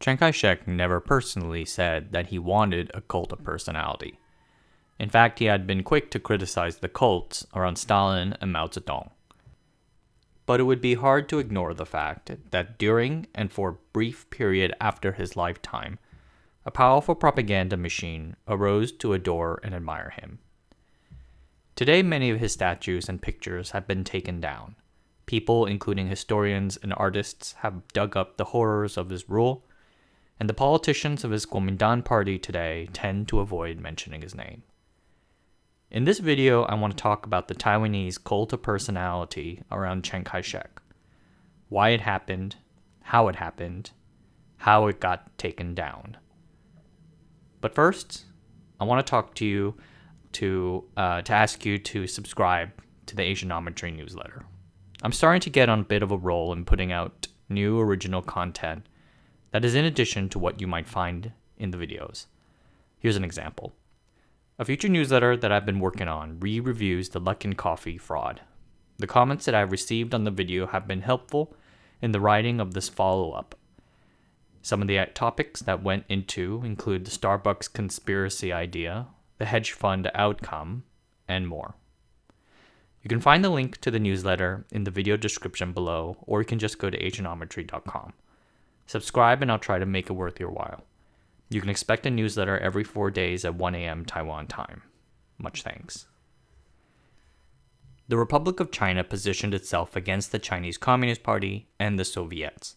Chiang Kai-shek never personally said that he wanted a cult of personality. In fact, he had been quick to criticize the cults around Stalin and Mao Zedong. But it would be hard to ignore the fact that during and for a brief period after his lifetime, a powerful propaganda machine arose to adore and admire him. Today, many of his statues and pictures have been taken down. People, including historians and artists, have dug up the horrors of his rule, and the politicians of his Kuomintang party today tend to avoid mentioning his name. In this video, I want to talk about the Taiwanese cult of personality around Chiang Kai-shek, why it happened, how it got taken down. But first, I want to talk to you to ask you to subscribe to the Asianometry newsletter. I'm starting to get on a bit of a roll in putting out new original content that is in addition to what you might find in the videos. Here's an example. A future newsletter that I've been working on re-reviews the Luckin Coffee fraud. The comments that I've received on the video have been helpful in the writing of this follow-up. Some of the topics that went into include the Starbucks conspiracy idea, the hedge fund outcome, and more. You can find the link to the newsletter in the video description below, or you can just go to asianometry.com. Subscribe and I'll try to make it worth your while. You can expect a newsletter every 4 days at 1 a.m. Taiwan time. Much thanks. The Republic of China positioned itself against the Chinese Communist Party and the Soviets,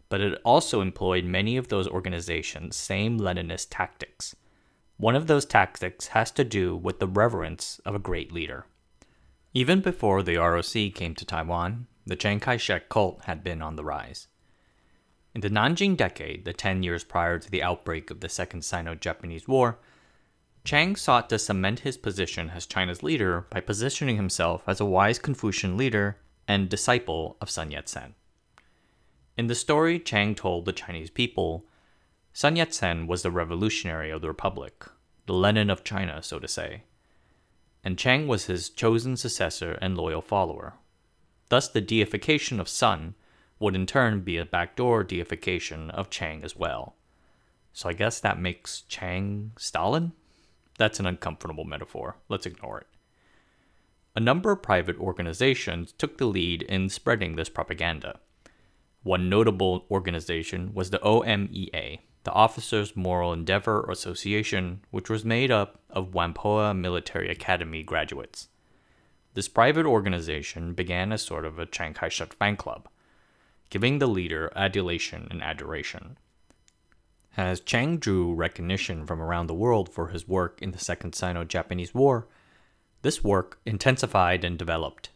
but it also employed many of those organizations' same Leninist tactics. One of those tactics has to do with the reverence of a great leader. Even before the ROC came to Taiwan, the Chiang Kai-shek cult had been on the rise. In the Nanjing decade, the 10 years prior to the outbreak of the Second Sino-Japanese War, Chiang sought to cement his position as China's leader by positioning himself as a wise Confucian leader and disciple of Sun Yat-sen. In the story Chiang told the Chinese people, Sun Yat-sen was the revolutionary of the Republic, the Lenin of China, so to say, and Chiang was his chosen successor and loyal follower. Thus, the deification of Sun would in turn be a backdoor deification of Chiang as well. So I guess that makes Chiang Stalin? That's an uncomfortable metaphor. Let's ignore it. A number of private organizations took the lead in spreading this propaganda. One notable organization was the OMEA, the Officers' Moral Endeavor Association, which was made up of Whampoa Military Academy graduates. This private organization began as sort of a Chiang Kai-shek fan club, giving the leader adulation and adoration. As Chiang drew recognition from around the world for his work in the Second Sino-Japanese War, this work intensified and developed.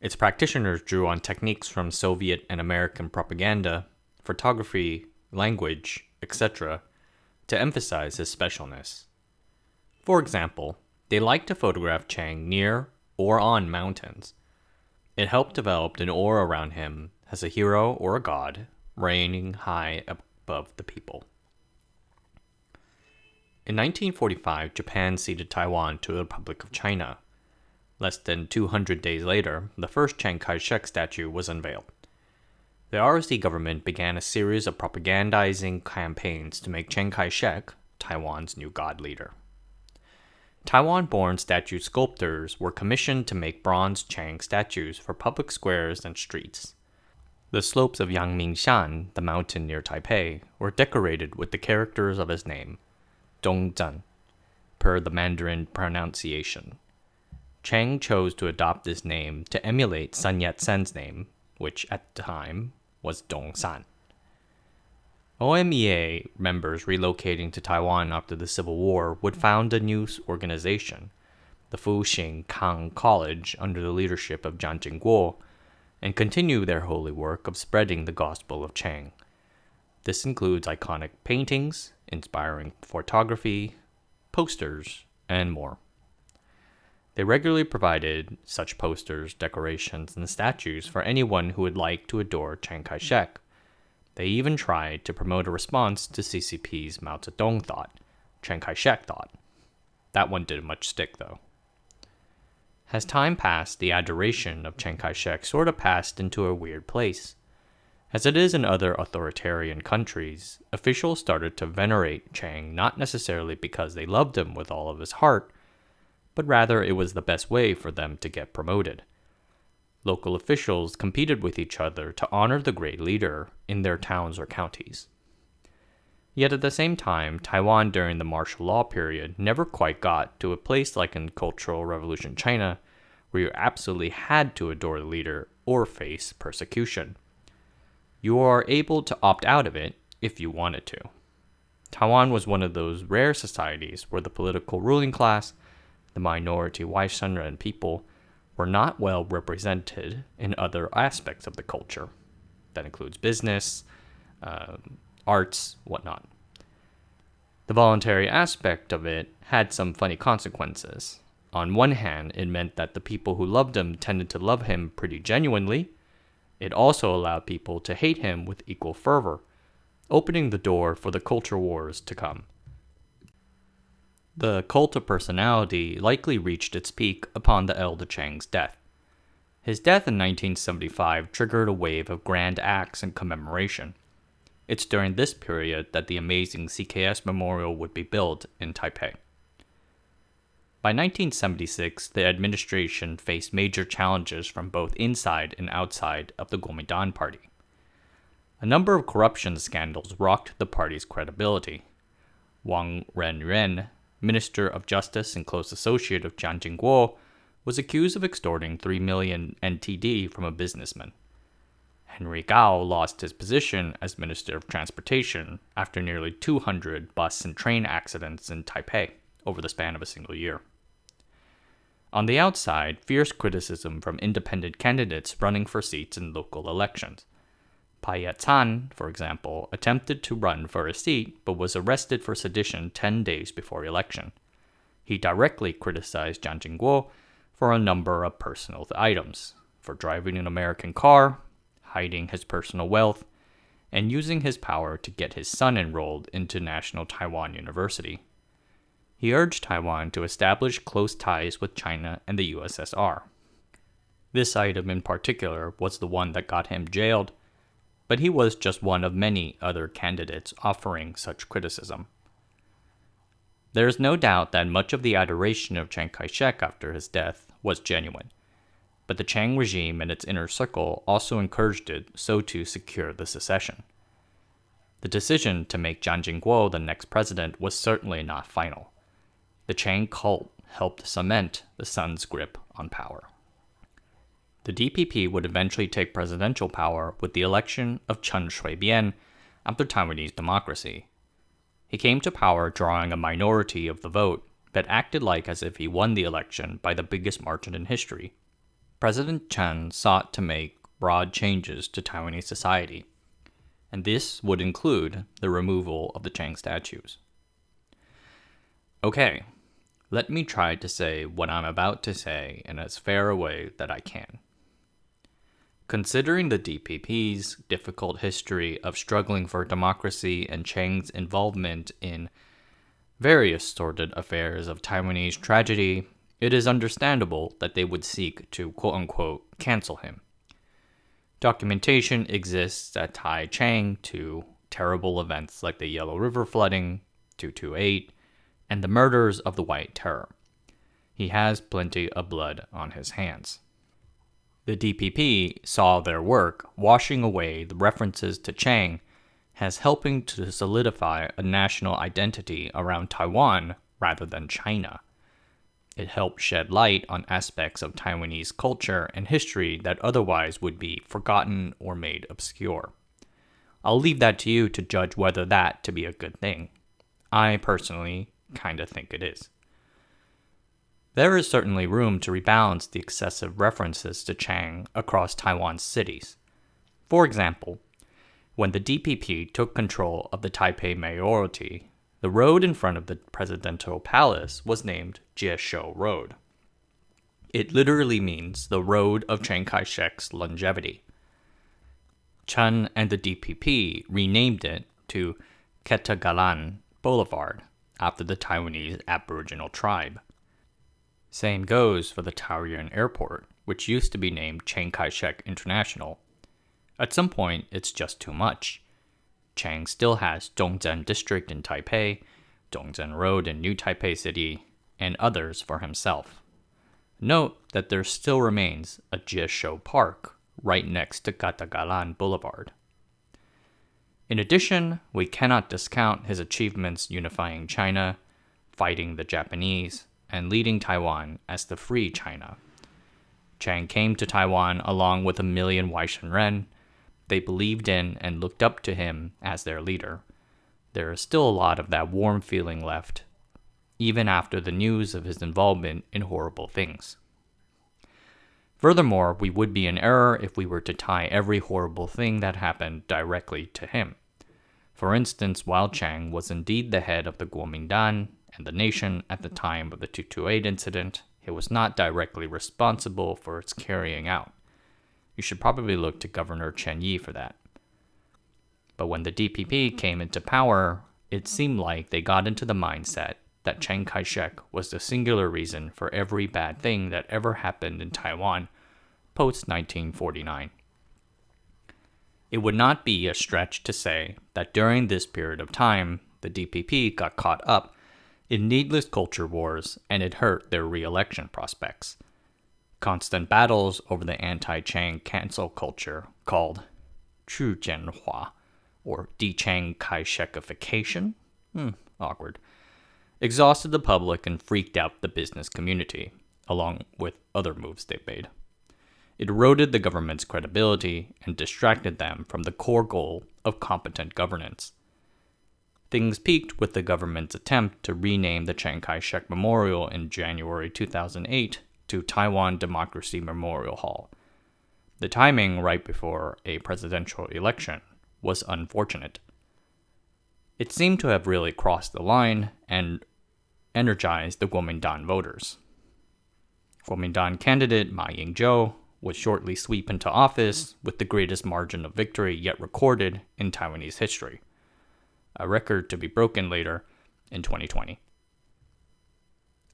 Its practitioners drew on techniques from Soviet and American propaganda, photography, language, etc., to emphasize his specialness. For example, they liked to photograph Chiang near or on mountains. It helped develop an aura around him as a hero or a god, reigning high above the people. In 1945, Japan ceded Taiwan to the Republic of China. Less than 200 days later, the first Chiang Kai-shek statue was unveiled. The ROC government began a series of propagandizing campaigns to make Chiang Kai-shek Taiwan's new god leader. Taiwan-born statue sculptors were commissioned to make bronze Chiang statues for public squares and streets. The slopes of Yangmingshan, the mountain near Taipei, were decorated with the characters of his name, Dongzhen, per the Mandarin pronunciation. Chiang chose to adopt this name to emulate Sun Yat-sen's name, which at the time was Dongsan. OMEA members relocating to Taiwan after the Civil War would found a new organization, the Fuxing Kang College, under the leadership of Zhang Jingguo, and continue their holy work of spreading the gospel of Chiang. This includes iconic paintings, inspiring photography, posters, and more. They regularly provided such posters, decorations, and statues for anyone who would like to adore Chiang Kai-shek. They even tried to promote a response to CCP's Mao Zedong thought, Chiang Kai-shek thought. That one didn't much stick, though. As time passed, the adoration of Chiang Kai-shek sort of passed into a weird place. As it is in other authoritarian countries, officials started to venerate Chiang not necessarily because they loved him with all of his heart, but rather it was the best way for them to get promoted. Local officials competed with each other to honor the great leader in their towns or counties. Yet at the same time, Taiwan during the martial law period never quite got to a place like in Cultural Revolution China, where you absolutely had to adore the leader or face persecution. You are able to opt out of it if you wanted to. Taiwan was one of those rare societies where the political ruling class, the minority Waishanren people, were not well represented in other aspects of the culture. That includes business, arts, whatnot. The voluntary aspect of it had some funny consequences. On one hand, it meant that the people who loved him tended to love him pretty genuinely. It also allowed people to hate him with equal fervor, opening the door for the culture wars to come. The cult of personality likely reached its peak upon the elder Chiang's death. His death in 1975 triggered a wave of grand acts and commemoration. It's during this period that the amazing CKS Memorial would be built in Taipei. By 1976, the administration faced major challenges from both inside and outside of the Kuomintang party. A number of corruption scandals rocked the party's credibility. Wang Renren, Minister of Justice and close associate of Jiang Jingguo, was accused of extorting 3 million NTD from a businessman. Henry Gao lost his position as Minister of Transportation after nearly 200 bus and train accidents in Taipei over the span of a single year. On the outside, fierce criticism from independent candidates running for seats in local elections. Pai Yat-san, for example, attempted to run for a seat but was arrested for sedition 10 days before election. He directly criticized Jiang Jingguo for a number of personal items, for driving an American car, hiding his personal wealth, and using his power to get his son enrolled into National Taiwan University. He urged Taiwan to establish close ties with China and the USSR. This item in particular was the one that got him jailed, but he was just one of many other candidates offering such criticism. There is no doubt that much of the adoration of Chiang Kai-shek after his death was genuine, but the Chiang regime and its inner circle also encouraged it so to secure the secession. The decision to make Jiang Jingguo the next president was certainly not final. The Chiang cult helped cement the son's grip on power. The DPP would eventually take presidential power with the election of Chen Shui-bian after Taiwanese democracy. He came to power drawing a minority of the vote, but acted like as if he won the election by the biggest margin in history. President Chen sought to make broad changes to Taiwanese society, and this would include the removal of the Chiang statues. Okay, let me try to say what I'm about to say in as fair a way that I can. Considering the DPP's difficult history of struggling for democracy and Chiang's involvement in various sordid affairs of Taiwanese tragedy, it is understandable that they would seek to quote-unquote cancel him. Documentation exists that tie Chiang to terrible events like the Yellow River flooding, 228, and the murders of the White Terror. He has plenty of blood on his hands. The DPP saw their work washing away the references to Chiang as helping to solidify a national identity around Taiwan rather than China. It helped shed light on aspects of Taiwanese culture and history that otherwise would be forgotten or made obscure. I'll leave that to you to judge whether that to be a good thing. I personally kinda think it is. There is certainly room to rebalance the excessive references to Chiang across Taiwan's cities. For example, when the DPP took control of the Taipei mayoralty, the road in front of the presidential palace was named Jieshou Road. It literally means the road of Chiang Kai-shek's longevity. Chen and the DPP renamed it to Ketagalan Boulevard after the Taiwanese Aboriginal tribe. Same goes for the Taoyuan Airport, which used to be named Chiang Kai-shek International. At some point, it's just too much. Chiang still has Dongzhen District in Taipei, Dongzhen Road in New Taipei City, and others for himself. Note that there still remains a Jieshou Park right next to Gatagalan Boulevard. In addition, we cannot discount his achievements unifying China, fighting the Japanese, and leading Taiwan as the free China. Chiang came to Taiwan along with 1 million Waishenren. They believed in and looked up to him as their leader. There is still a lot of that warm feeling left, even after the news of his involvement in horrible things. Furthermore, we would be in error if we were to tie every horrible thing that happened directly to him. For instance, while Chiang was indeed the head of the Kuomintang and the nation at the time of the 228 incident, he was not directly responsible for its carrying out. You should probably look to Governor Chen Yi for that. But when the DPP came into power, it seemed like they got into the mindset that Chiang Kai-shek was the singular reason for every bad thing that ever happened in Taiwan post-1949. It would not be a stretch to say that during this period of time, the DPP got caught up in needless culture wars and it hurt their re-election prospects. Constant battles over the anti-Chiang cancel culture called Chu-jian-hua, or De-Chiangification, awkward, exhausted the public and freaked out the business community, along with other moves they made. It eroded the government's credibility and distracted them from the core goal of competent governance. Things peaked with the government's attempt to rename the Chiang Kai-shek Memorial in January 2008 to Taiwan Democracy Memorial Hall. The timing, right before a presidential election, was unfortunate. It seemed to have really crossed the line and energized the Kuomintang voters. Kuomintang candidate Ma Ying-jeou would shortly sweep into office with the greatest margin of victory yet recorded in Taiwanese history, a record to be broken later in 2020.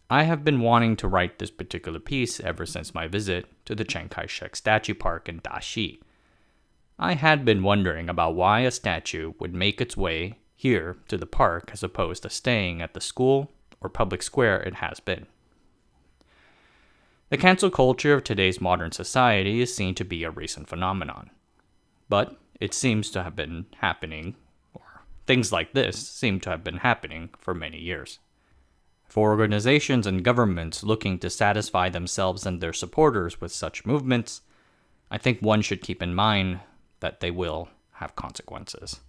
I have been wanting to write this particular piece ever since my visit to the Chiang Kai-shek statue park in Daxi. I had been wondering about why a statue would make its way here to the park as opposed to staying at the school or public square it has been. The cancel culture of today's modern society is seen to be a recent phenomenon, but it seems to have been happening, or things like this seem to have been happening for many years. For organizations and governments looking to satisfy themselves and their supporters with such movements, I think one should keep in mind that they will have consequences.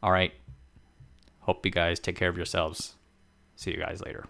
All right. Hope you guys take care of yourselves. See you guys later.